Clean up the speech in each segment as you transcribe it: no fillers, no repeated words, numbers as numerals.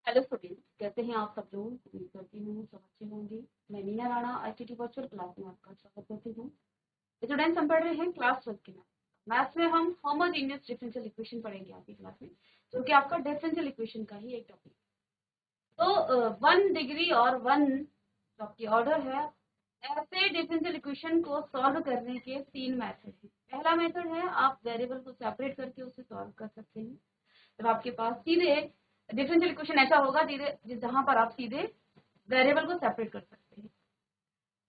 Hello students, कैसे हैं आप सब लोग। उम्मीद करती हूँ सब अच्छे होंगे। मैं Meena Rana ICT virtual class में आपका स्वागत करती हूँ। स्टूडेंट्स, हम पढ़ रहे हैं क्लास 12 के मैथ्स में हम होमोजेनियस डिफरेंशियल इक्वेशन पढ़ेंगे आपकी क्लास में, जो कि आपका डिफरेंशियल इक्वेशन का ही एक टॉपिक। तो 1 डिग्री और 1 जो आपकी ऑर्डर है, ऐसे डिफरेंशियल इक्वेशन को सॉल्व करने के 3 मेथड हैं। पहला मेथड है आप वेरिएबल को सेपरेट करके उसे सॉल्व कर सकते हैं। जब आपके पास सीधे डिफरेंशियल इक्वेशन ऐसा होगा जहां पर आप सीधे वेरिएबल को सेपरेट कर सकते हैं।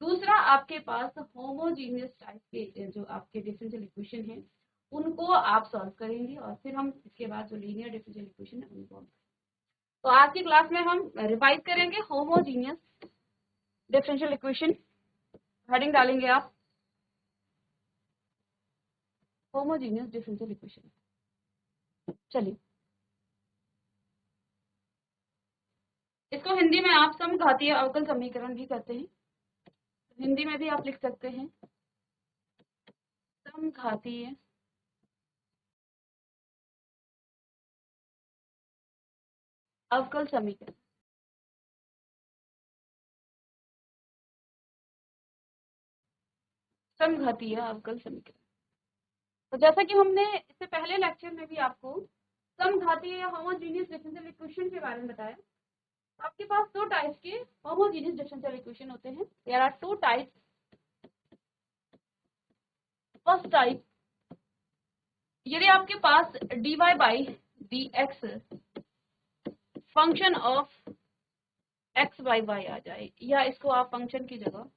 दूसरा, आपके पास होमोजीनियस टाइप के जो आपके डिफरेंशियल इक्वेशन है उनको आप सॉल्व करेंगे, और फिर हम इसके बाद जो लीनियर डिफरेंशियल इक्वेशन है उनको। तो आज की क्लास में हम रिवाइज करेंगे होमोजीनियस डिफरेंशियल इक्वेशन। हेडिंग डालेंगे आप होमोजीनियस डिफरेंशियल इक्वेशन। चलिए, इसको हिंदी में आप समघातीय अवकल समीकरण भी कहते हैं। हिंदी में भी आप लिख सकते हैं समघातीय अवकल समीकरण। समघातीय अवकल समीकरण। तो जैसा कि हमने इससे पहले लेक्चर में भी आपको समघातीय या होमोजेनियस डिफरेंशियल इक्वेशन के बारे में बताया। तो आपके पास 2 टाइप्स के होमोजेनियस डिफरेंशियल इक्वेशन होते हैं। There are 2 types. First type, यदि आपके पास dy by dx function of x by y आ जाए, या इसको आप फंक्शन की जगह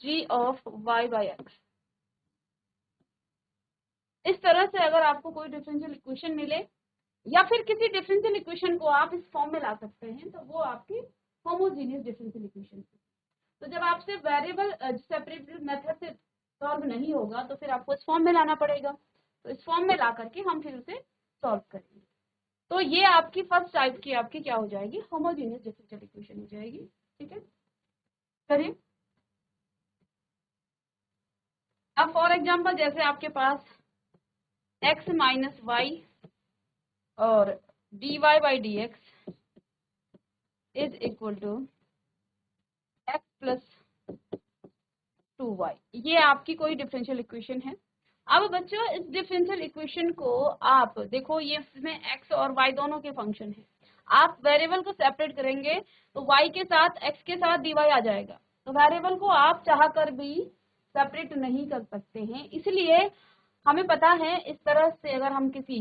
g of y by x, इस तरह से अगर आपको कोई डिफरेंशियल इक्वेशन मिले, या फिर किसी डिफरेंशियल इक्वेशन को आप इस फॉर्म में ला सकते हैं, तो वो आपकी होमोजेनियस डिफरेंशियल इक्वेशन है। तो जब आपसे वेरिएबल सेपरेटेड मेथड से सॉल्व नहीं होगा, तो फिर आपको इस फॉर्म में लाना पड़ेगा। तो इस फॉर्म में ला करके हम फिर उसे सॉल्व करेंगे। तो ये आपकी फर्स्ट टाइप की आपकी क्या हो जाएगी, होमोजेनियस डिफरेंशियल इक्वेशन हो जाएगी। ठीक है, करिए। अब फॉर एग्जाम्पल, जैसे आपके पास x माइनस वाई और dy by d x is equal to x plus 2y, ये आपकी कोई डिफरेंशियल इक्वेशन है। अब बच्चों, इस डिफरेंशियल इक्वेशन को आप देखो, ये इसमें x और y दोनों के फंक्शन है। आप वेरिएबल को सेपरेट करेंगे तो y के साथ x के साथ dy आ जाएगा। तो वेरिएबल को आप चाह कर भी सेपरेट नहीं कर सकते हैं। इसलिए हमें पता है, इस तरह से अगर हम किसी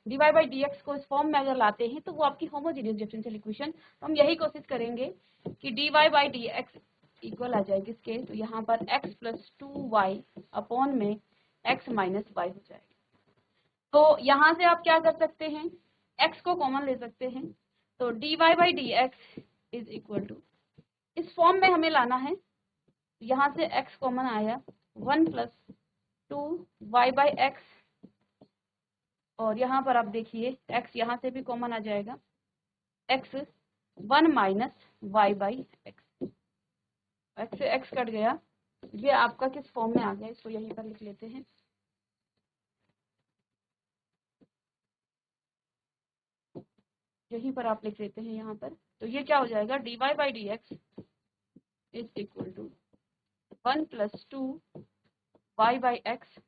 dy बाई dx को इस फॉर्म में अगर लाते हैं तो वो आपकी होमोजेनियस डिफरेंशियल इक्वेशन। तो हम यही कोशिश करेंगे कि dy बाई dx इक्वल आ जाएगी इसके, तो यहाँ पर x प्लस 2y अपॉन में x माइनस वाई हो जाएगा। तो यहाँ से आप क्या कर सकते हैं, x को कॉमन ले सकते हैं। तो dy by dx is equal to, इस फॉर्म में हमें लाना है। यहाँ से x कॉमन आया, 1 प्लस 2y बाई एक्स, और यहाँ पर आप देखिए x यहाँ से भी कॉमन आ जाएगा, x 1 minus y by x. x से x कट गया। ये आपका किस फॉर्म में आ गया, इसको यहीं पर लिख लेते हैं। यहीं पर आप लिख लेते हैं यहाँ पर। तो ये क्या हो जाएगा, dy by d x is equal to 1 plus 2y by x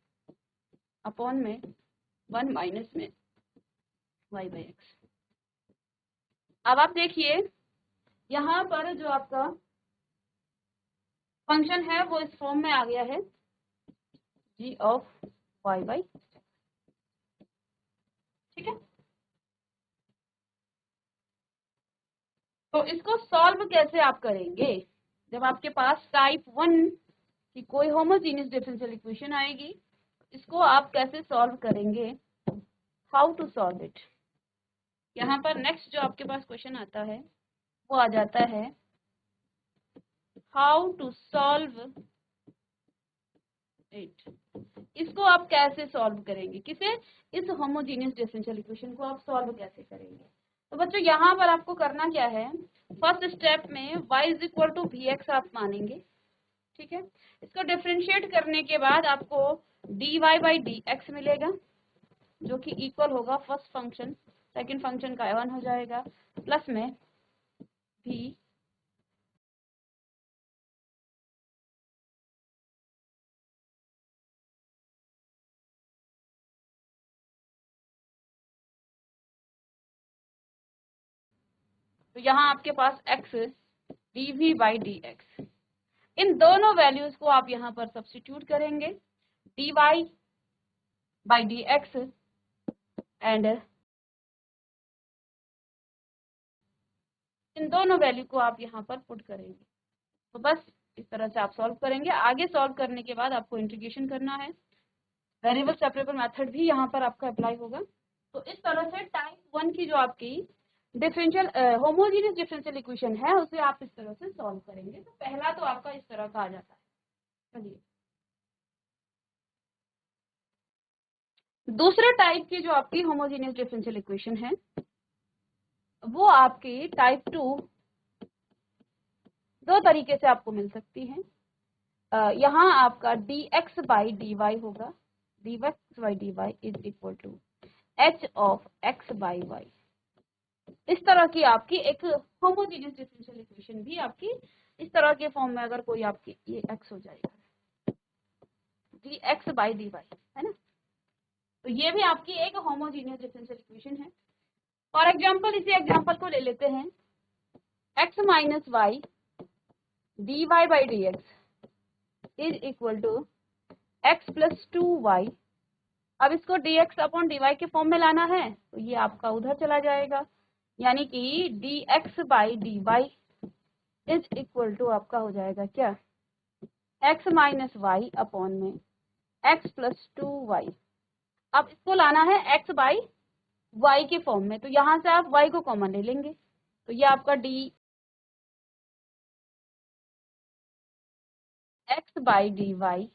upon में 1 माइनस में y बाई एक्स। अब आप देखिए, यहाँ पर जो आपका फंक्शन है वो इस फॉर्म में आ गया है, g ऑफ y बाई। ठीक है, तो इसको सॉल्व कैसे आप करेंगे, जब आपके पास टाइप 1 की कोई होमोजेनियस डिफरेंशियल इक्वेशन आएगी, इसको आप कैसे सॉल्व करेंगे, हाउ टू सॉल्व इट। यहाँ पर नेक्स्ट जो आपके पास क्वेश्चन आता है वो आ जाता है, हाउ टू सॉल्व इट। इसको आप कैसे सॉल्व करेंगे, किसे, इस होमोजेनियस डिफरेंशियल इक्वेशन को आप सॉल्व कैसे करेंगे। तो बच्चों, यहाँ पर आपको करना क्या है, फर्स्ट स्टेप में y is equal to v x आप मानेंगे। ठीक है। इसको डिफरेंशिएट करने के बाद आपको dy बाई dx मिलेगा, जो कि इक्वल होगा फर्स्ट फंक्शन सेकंड फंक्शन का 1 हो जाएगा, प्लस में v तो यहाँ आपके पास x dv बाई dx, इन दोनों वैल्यूज को आप यहाँ पर सब्स्टिट्यूट करेंगे, dy by dx and in दोनों वैल्यू को आप यहाँ पर पुट करेंगे। तो बस इस तरह से आप सॉल्व करेंगे। आगे सॉल्व करने के बाद आपको इंटीग्रेशन करना है, वेरिएबल सेपरेबल मेथड भी यहाँ पर आपका अप्लाई होगा। तो इस तरह से टाइप 1 की जो आपकी डिफरेंशियल होमोजेनियस डिफरेंशियल इक्वेशन है उसे आप इस तरह से सॉल्व करेंगे। तो पहला तो आपका इस तरह का आ जाता है। चलिए दूसरे टाइप की जो आपकी होमोजेनियस डिफरेंशियल इक्वेशन है वो आपकी टाइप 2 दो तरीके से आपको मिल सकती है। यहाँ आपका dx बाई dy होगा, dx by dy is equal to h of x by y। इस तरह की आपकी एक होमोजेनियस डिफरेंशियल इक्वेशन भी आपकी इस तरह के फॉर्म में अगर कोई आपकी ये x हो जाएगा dx बाई dy, है ना। तो ये भी आपकी एक होमोजेनियस डिफरेंशियल इक्वेशन है। फॉर एग्जांपल इसी एग्जांपल को ले लेते हैं, x minus y dy by dx is equal to x plus 2y। अब इसको dx अपॉन dy के फॉर्म में लाना है तो ये आपका उधर चला जाएगा, यानी कि dx by dy is equal to आपका हो जाएगा क्या, x माइनस वाई अपॉन में x प्लस 2y। अब इसको लाना है x बाई y के फॉर्म में, तो यहाँ से आप y को कॉमन ले लेंगे तो ये आपका dx by dy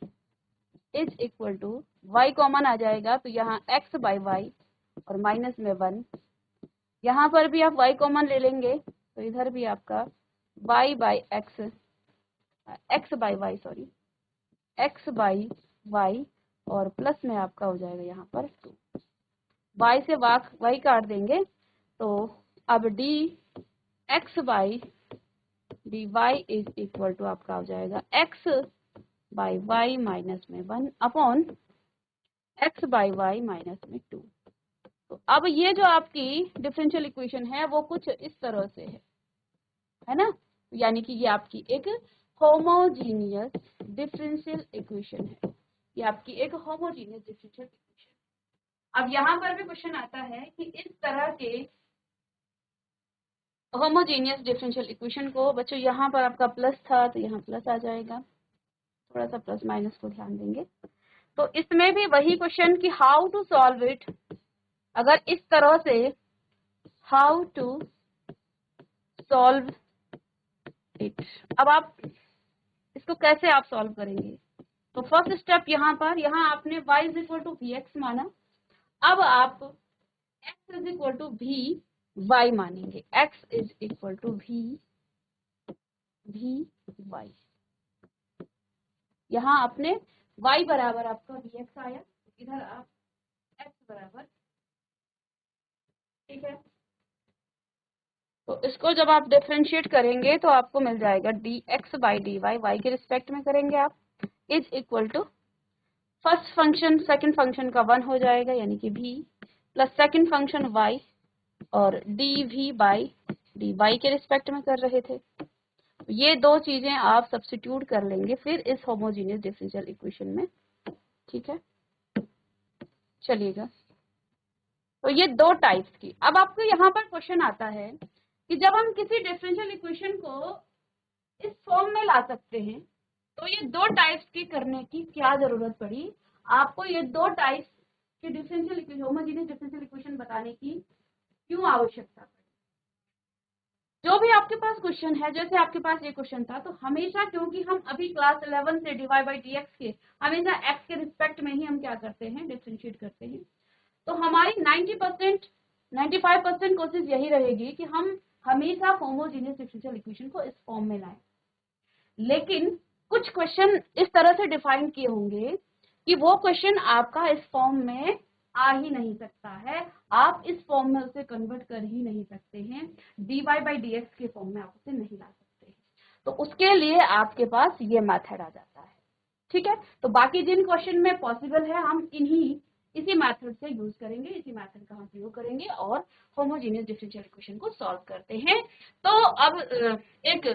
is equal to y common आ जाएगा तो यहाँ x बाई y और माइनस में 1, यहाँ पर भी आप y कॉमन ले लेंगे तो इधर भी आपका y by x by y sorry x by y और प्लस में आपका हो जाएगा यहाँ पर 2, y से y काट देंगे तो अब dx by dy is equal to आपका हो जाएगा x बाई y माइनस में 1 upon x by y minus में 2। तो अब ये जो आपकी डिफरेंशियल इक्वेशन है वो कुछ इस तरह से है ना, यानी कि ये आपकी एक होमोजीनियस डिफरेंशियल इक्वेशन है, ये आपकी एक होमोजीनियस डिफरेंशियल इक्वेशन। अब यहाँ पर भी क्वेश्चन आता है कि इस तरह के होमोजीनियस डिफरेंशियल इक्वेशन को बच्चों यहाँ पर आपका प्लस था तो यहाँ प्लस आ जाएगा, थोड़ा सा प्लस माइनस को ध्यान देंगे। तो इसमें भी वही क्वेश्चन कि हाउ टू सॉल्व इट, अगर इस तरह से हाउ टू सॉल्व इट, अब आप इसको कैसे आप सॉल्व करेंगे। तो फर्स्ट स्टेप यहाँ पर आपने y is equal to v x माना, अब आप x is equal to v y मानेंगे, x is equal to v y. यहाँ आपने y बराबर आपका वी एक्स आया, इधर आप x बराबर, ठीक है। तो इसको जब आप डिफरेंशिएट करेंगे तो आपको मिल जाएगा dx बाई dy, y के रिस्पेक्ट में करेंगे आप, is equal to first function second function का 1 हो जाएगा यानी कि v plus second function y और dv बाई dy के रिस्पेक्ट में कर रहे थे। ये दो चीजें आप सब्स्टिट्यूट कर लेंगे फिर इस होमोजेनियस डिफरेंशियल इक्वेशन में, ठीक है। चलिएगा, तो ये दो टाइप्स की। अब आपको यहाँ पर क्वेश्चन आता है कि जब हम किसी डिफरेंशियल इक्वेशन को इस फॉर्म में ला सकते हैं तो ये दो टाइप्स की करने की क्या जरूरत पड़ी, आपको ये दो टाइप्स के differential equation homogeneous differential equation बताने की क्यों आवश्यकता पड़ी। जो भी आपके पास क्वेश्चन है, जैसे आपके पास ये क्वेश्चन था, तो हमेशा क्योंकि हम अभी क्लास 11 से dy बाई dx के हमेशा x के रिस्पेक्ट में ही हम क्या करते हैं, डिफरेंशिएट करते हैं। तो हमारी 90% 95% कोशिश यही रहेगी कि हम हमेशा होमोजेनियस डिफरेंशियल इक्वेशन को इस फॉर्म में लाएं। लेकिन कुछ क्वेश्चन इस तरह से डिफाइन किए होंगे कि वो क्वेश्चन आपका इस फॉर्म में आ ही नहीं सकता है, आप इस फॉर्म में उसे कन्वर्ट कर ही नहीं सकते हैं, dy/dx के फॉर्म में आप उसे नहीं ला सकते हैं। तो उसके लिए आपके पास ये मेथड आ जाता है। ठीक है, तो बाकी जिन क्वेश्चन में पॉसिबल है हम इसी मेथड से यूज करेंगे, इसी मेथड का हम प्रयोग करेंगे और होमोजेनियस डिफरेंशियल इक्वेशन को सॉल्व करते हैं। तो अब एक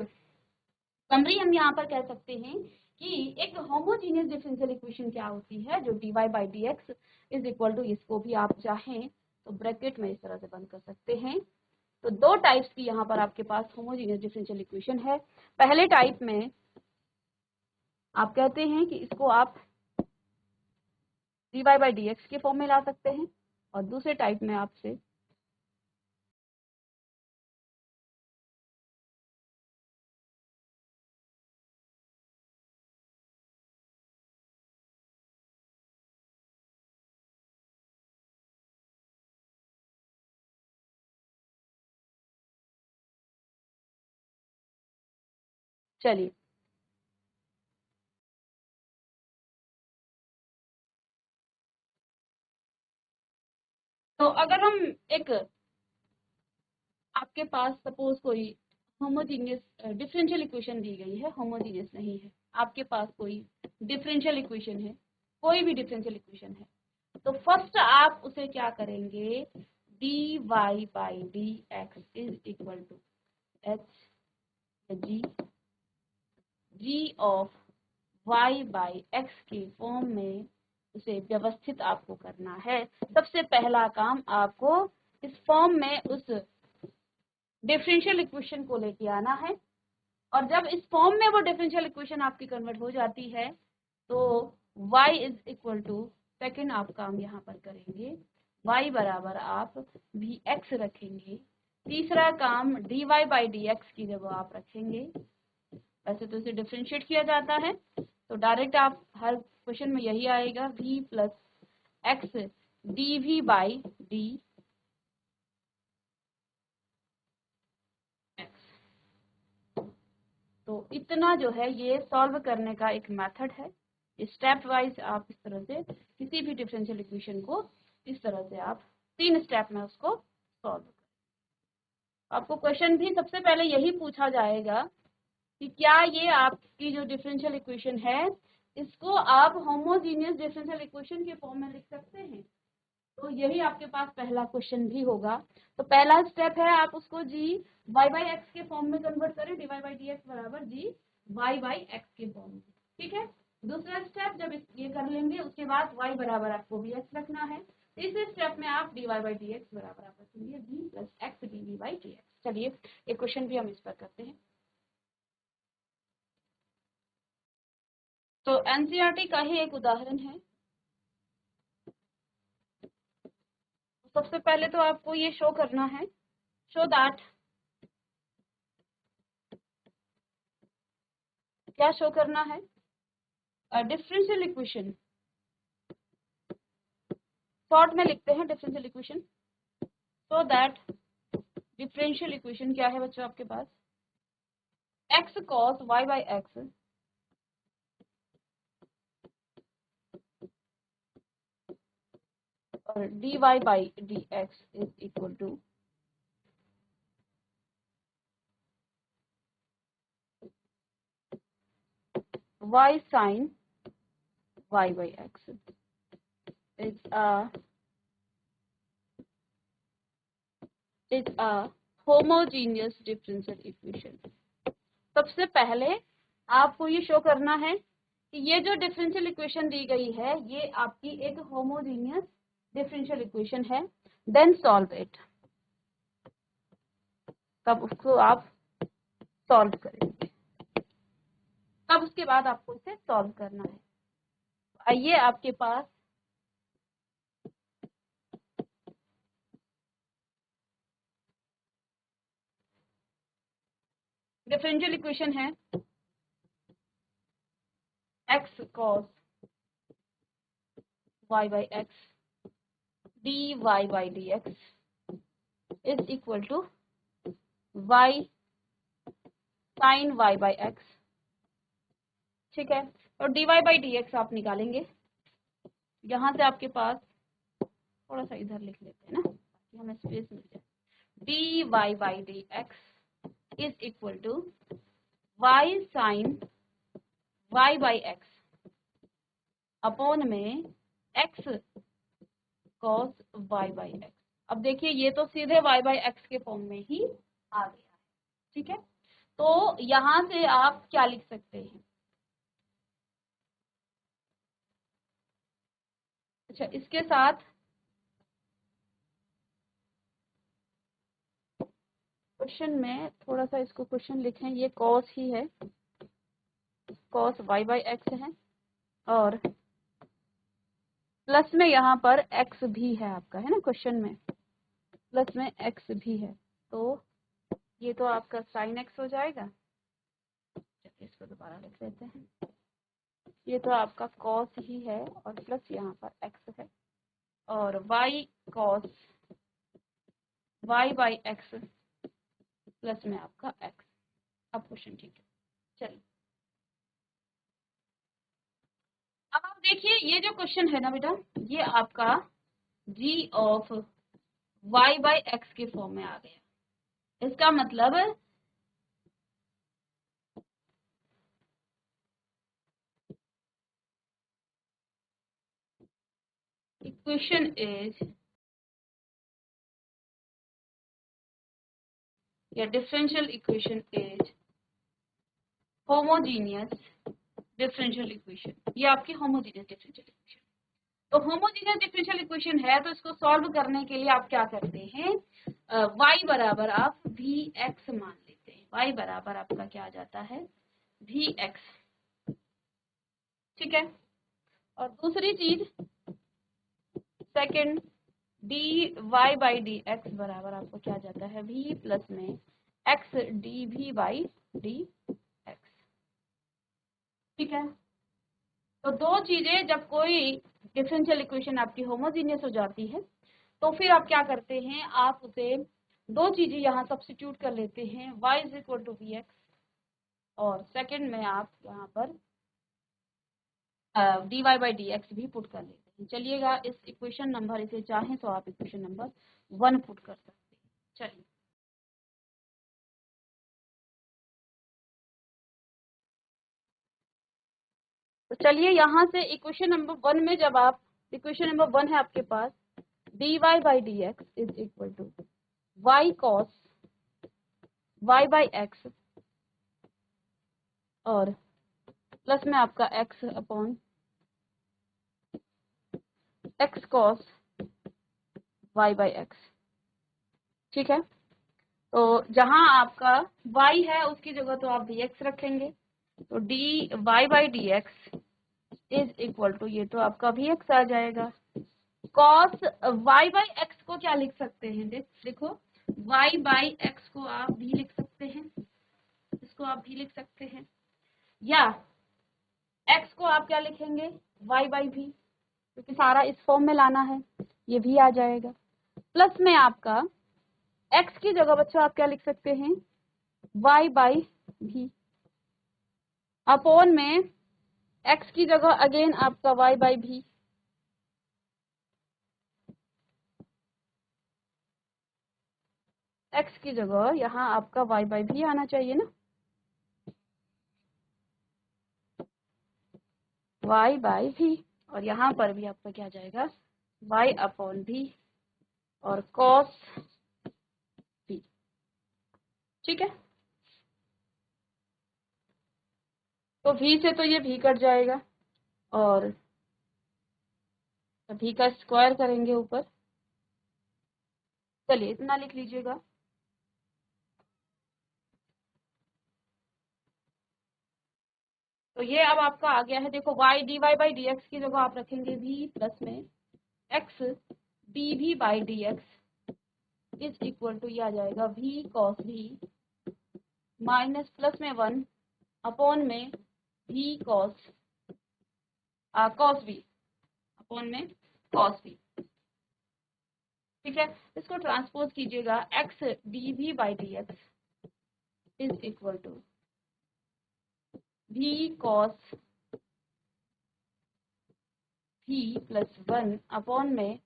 समरी हम यहाँ पर कह सकते हैं कि एक होमोजेनियस डिफरेंशियल इक्वेशन क्या होती है, जो dy/dx इज इक्वल टू, इसको भी आप चाहें तो ब्रैकेट में इस तरह से बंद कर सकते हैं। तो दो टाइप्स की यहाँ पर आपके पास होमोजेनियस डिफरेंशियल इक्वेशन है। पहले टाइप में आप कहते हैं कि इसको आप dy/dx के फॉर्म में ला सकते हैं, और दूसरे टाइप में आपसे चलिए तो अगर हम एक आपके पास सपोज कोई होमोजीनियस डिफरेंशियल इक्वेशन दी गई है, होमोजीनियस नहीं है, आपके पास कोई डिफरेंशियल इक्वेशन है, कोई भी डिफरेंशियल इक्वेशन है, तो फर्स्ट आप उसे क्या करेंगे, dy/dx is equal to h g of y/x के फॉर्म में उसे व्यवस्थित आपको करना है। सबसे पहला काम आपको इस फॉर्म में उस डिफरेंशियल इक्वेशन को लेके आना है, और जब इस फॉर्म में वो डिफरेंशियल इक्वेशन आपकी कन्वर्ट हो जाती है तो y is equal to, second आप काम यहाँ पर करेंगे, y बराबर आप vx रखेंगे। तीसरा काम dy/dx की जगह आप रखेंगे। वैसे तो इसे डिफरेंशिएट किया जाता है, तो डायरेक्ट आप हर क्वेश्चन में यही आएगा, v प्लस एक्स dv/d तो इतना जो है ये सॉल्व करने का एक मेथड है। स्टेप वाइज आप इस तरह से किसी भी डिफरेंशियल इक्वेशन को इस तरह से आप 3 स्टेप में उसको सॉल्व करें। आपको क्वेश्चन भी सबसे पहले यही पूछा जाएगा कि क्या ये आपकी जो डिफरेंशियल इक्वेशन है इसको आप होमोजीनियस डिफरेंशियल इक्वेशन के फॉर्म में लिख सकते हैं, तो यही आपके पास पहला क्वेश्चन भी होगा। तो पहला स्टेप है आप उसको dy/x के फॉर्म में कन्वर्ट करें, dy/dx बराबर dy/x के फॉर्म में। ठीक है, दूसरा स्टेप जब ये कर लेंगे उसके बाद y बराबर आपको भी x रखना है। तीसरे स्टेप में आप dy/dx बराबर आप रखेंगे v प्लस x dv/dx। चलिए एक क्वेश्चन भी हम इस पर करते हैं। तो एनसीईआरटी का ही एक उदाहरण है। सबसे पहले तो आपको ये शो करना है, शो दैट, क्या शो करना है, डिफरेंशियल इक्वेशन, शॉर्ट में लिखते हैं differential equation, so that differential equation क्या है बच्चों आपके पास, x cos y/x और dy/dx is equal to y sin y/x is a homogeneous differential equation। सबसे पहले आपको ये शो करना है कि ये जो डिफरेंशियल इक्वेशन दी गई है ये आपकी एक होमोजेनियस डिफरेंशियल इक्वेशन है। देन सॉल्व इट, तब उसको आप सॉल्व करेंगे, तब उसके बाद आपको इसे सॉल्व करना है। आइए आपके पास डिफरेंशियल इक्वेशन है x cos y/x dy/dx is equal to y sin y/x ठीक है। और dy बाई डी एक्स आप निकालेंगे, यहाँ से आपके पास थोड़ा सा इधर लिख लेते हैं ना ताकि हमें स्पेस मिल जाए। dy by d x is equal to y sine y by x upon में x cos y by x. अब देखिए ये तो सीधे y बाई एक्स के फॉर्म में ही आ गया है, ठीक है। तो यहाँ से आप क्या लिख सकते हैं, अच्छा इसके साथ क्वेश्चन में थोड़ा सा इसको क्वेश्चन लिखें, ये कॉस ही है, कॉस y बाई एक्स है और प्लस में यहाँ पर x भी है आपका, है ना, क्वेश्चन में प्लस में x भी है, तो ये तो आपका साइन x हो जाएगा। चलिए इसको दोबारा लिख लेते हैं, ये तो आपका कॉस ही है और प्लस यहाँ पर x है और y cos y by x plus में आपका x। अब क्वेश्चन ठीक है, चलिए अब आप देखिए ये जो क्वेश्चन है ना बेटा, ये आपका g of y by x के फॉर्म में आ गया। इसका मतलब इक्वेशन इज या differential equation is homogeneous differential equation, ये आपकी होमोजीनियस डिफरेंशियल इक्वेशन। तो होमोजीनियस डिफरेंशियल इक्वेशन है तो इसको सॉल्व करने के लिए आप क्या करते हैं, y बराबर आप वी एक्स मान लेते हैं, y बराबर आपका क्या आ जाता है वी एक्स, ठीक है। और दूसरी चीज second d y by d x बराबर आपको क्या आ जाता है v प्लस में x d v by d x, ठीक है। तो दो चीजें, जब कोई डिफरेंशियल इक्वेशन आपकी होमोजीनियस हो जाती है तो फिर आप क्या करते हैं, आप उसे दो चीजें यहाँ सब्स्टिट्यूट कर लेते हैं, y is equal to v x और सेकंड में आप यहाँ पर d y by d x भी पुट कर लेते हैं। चलिएगा इस इक्वेशन नंबर, इसे चाहें तो आप इक्वेशन नंबर 1 पुट कर सकते हैं। चलिए तो चलिए यहाँ से इक्वेशन नंबर 1 में, जब आप इक्वेशन नंबर 1 है आपके पास d y by d x is equal to y cos y by x और प्लस में आपका x upon x cos y by x, ठीक है। तो जहां आपका y है उसकी जगह तो आप dx रखेंगे, तो d y by d x is equal to, ये तो आपका भी x आ जाएगा, कॉस y बाई एक्स को क्या लिख सकते हैं, देखो y बाई एक्स को आप भी लिख सकते हैं, इसको आप भी लिख सकते हैं, या x को आप क्या लिखेंगे y बाई भी, क्योंकि सारा इस फॉर्म में लाना है, ये भी आ जाएगा। प्लस में आपका x की जगह बच्चों आप क्या लिख सकते हैं y बाई भी, अपॉन में x की जगह अगेन आपका y बाई भी, x की जगह यहाँ आपका y बाई भी आना चाहिए ना, y बाई भी, और यहाँ पर भी आपका क्या जाएगा y अपॉन भी और cos भी, ठीक है। तो v से तो ये v कट जाएगा और v का स्क्वायर करेंगे ऊपर, चलिए इतना लिख लीजिएगा। तो ये अब आपका आ गया है, देखो y d y by d x की जगह आप रखेंगे v प्लस में x d v by d x is equal to, ये आ जाएगा v cos v minus plus में 1 अपॉन में v cos cos v upon में कॉस v, ठीक है। इसको ट्रांसपोज कीजिएगा, x d v by d x is equal to v cos v plus 1 upon में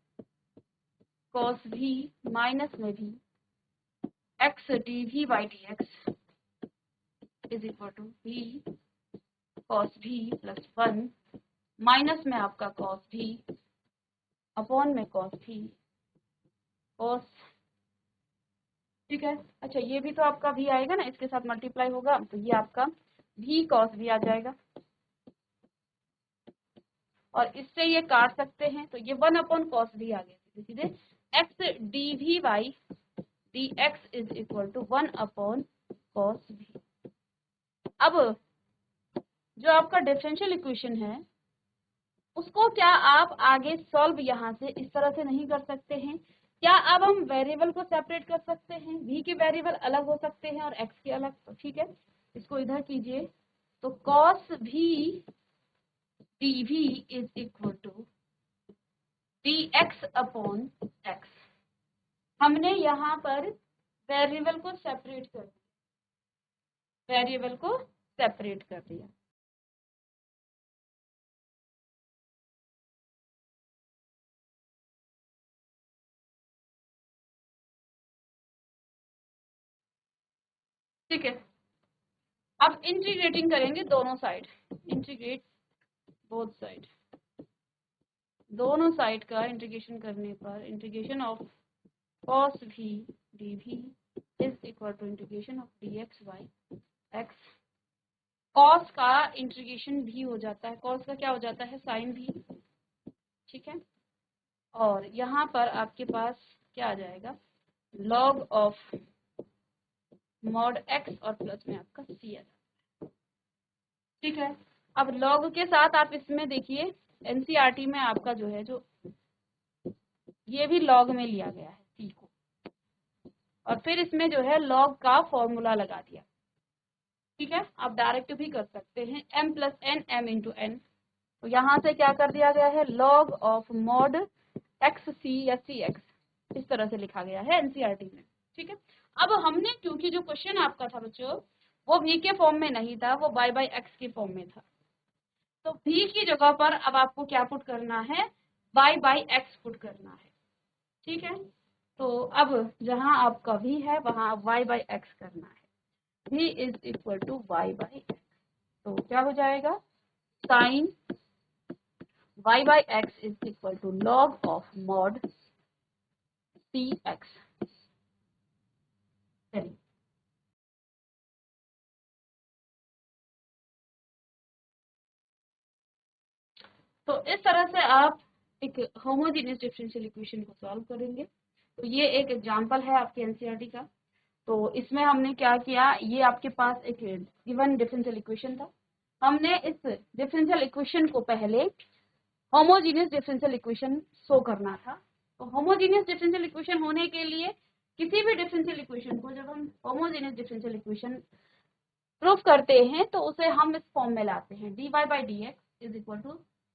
cos v माइनस में v x dv by dx is equal to v cos v plus 1 minus में आपका cos v upon में cos v cos, ठीक है। अच्छा, ये भी तो आपका v आएगा ना, इसके साथ मल्टीप्लाई होगा, तो ये आपका v cos v आ जाएगा और इससे ये काट सकते हैं, तो ये 1 अपॉन cos v आ गया, सीधे x dv by dx is equal to 1 upon cos v। अब जो आपका डिफरेंशियल इक्वेशन है उसको क्या आप आगे सॉल्व यहाँ से इस तरह से नहीं कर सकते हैं? क्या अब हम वेरिएबल को सेपरेट कर सकते हैं? v के वेरिएबल अलग हो सकते हैं और x के अलग, तो ठीक है, इसको इधर कीजिए। तो cos v dv is equal to dx upon x। हमने यहाँ पर वेरिएबल को सेपरेट कर दिया, वेरिएबल को सेपरेट कर दिया। ठीक है, अब इंटीग्रेटिंग करेंगे दोनों साइड, इंटीग्रेट बोथ साइड, दोनों साइड का इंटीग्रेशन करने पर integration of cos v dv is equal to integration of dx by x। cos का इंटीग्रेशन भी हो जाता है, cos का क्या हो जाता है, sin v, ठीक है। और यहाँ पर आपके पास क्या आ जाएगा, log ऑफ मॉड x और प्लस में आपका c आ जाता है, ठीक है। अब log के साथ आप इसमें देखिए एनसीईआरटी में आपका जो है, जो ये भी log में लिया गया है c को, और फिर इसमें जो है log का फॉर्मूला लगा दिया, ठीक है। आप डायरेक्ट भी कर सकते हैं, m plus n m into n. तो यहाँ से क्या कर दिया गया है, log of mod x c या सी एक्स, इस तरह से लिखा गया है एनसीईआरटी में, ठीक है। अब हमने, क्योंकि जो क्वेश्चन आपका था बच्चों वो v के फॉर्म में नहीं था, वो y बाई एक्स के फॉर्म में था, तो v की जगह पर अब आपको क्या पुट करना है, y बाई एक्स पुट करना है, ठीक है। तो अब जहां आपका v है वहां y बाई एक्स करना है, v is equal to y by x. तो क्या हो जाएगा, sine y by x is equal to log of mod c x. चलिए, तो इस तरह से आप एक होमोजेनियस डिफरेंशियल इक्वेशन को सॉल्व करेंगे। तो ये एक एग्जांपल है आपके एनसीईआरटी का। तो इसमें हमने क्या किया, ये आपके पास एक गिवन डिफरेंशियल इक्वेशन था, हमने इस डिफरेंशियल इक्वेशन को पहले होमोजेनियस डिफरेंशियल इक्वेशन शो करना था। तो होमोजेनियस डिफरेंशियल इक्वेशन होने के लिए किसी भी डिफरेंशियल इक्वेशन को जब हम होमोजेनियस डिफरेंशियल इक्वेशन प्रूफ करते हैं तो उसे हम इस फॉर्म में लाते हैं, dy by d x is equal to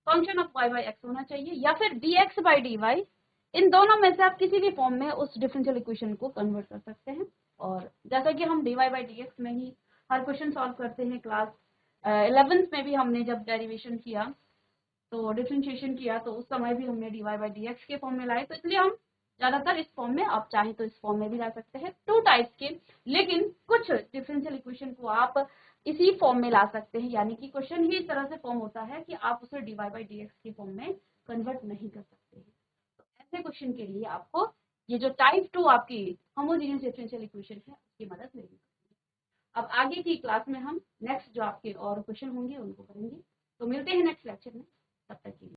function of y by x होना चाहिए, या फिर dx बाई dy, इन दोनों में से आप किसी भी फॉर्म में उस डिफरेंशियल इक्वेशन को कन्वर्ट कर सकते हैं। और जैसा कि हम dy बाई dx में ही हर क्वेश्चन सॉल्व करते हैं, क्लास 11th में भी हमने जब डेरिवेशन किया तो डिफरेंशिएशन किया तो उस समय भी हमने dy बाई dx के फॉर्म में लाए, तो इसलिए हम ज्यादातर इस फॉर्म में, आप चाहे तो इस फॉर्म में भी ला सकते हैं, टू टाइप्स के। लेकिन कुछ डिफरेंशियल इक्वेशन को आप इसी फॉर्म में ला सकते हैं, यानी कि क्वेश्चन ही इस तरह से फॉर्म होता है कि आप उसे dy बाई dx के फॉर्म में कन्वर्ट नहीं कर सकते हैं। तो ऐसे क्वेश्चन के लिए आपको ये जो टाइप 2 आपकी होमोजेनियस डिफरेंशियल इक्वेशन है उसकी मदद लेनी। अब आगे की क्लास में हम नेक्स्ट जो आपके और क्वेश्चन होंगे उनको करेंगे। तो मिलते हैं नेक्स्ट लेक्चर में, तब तक के लिए।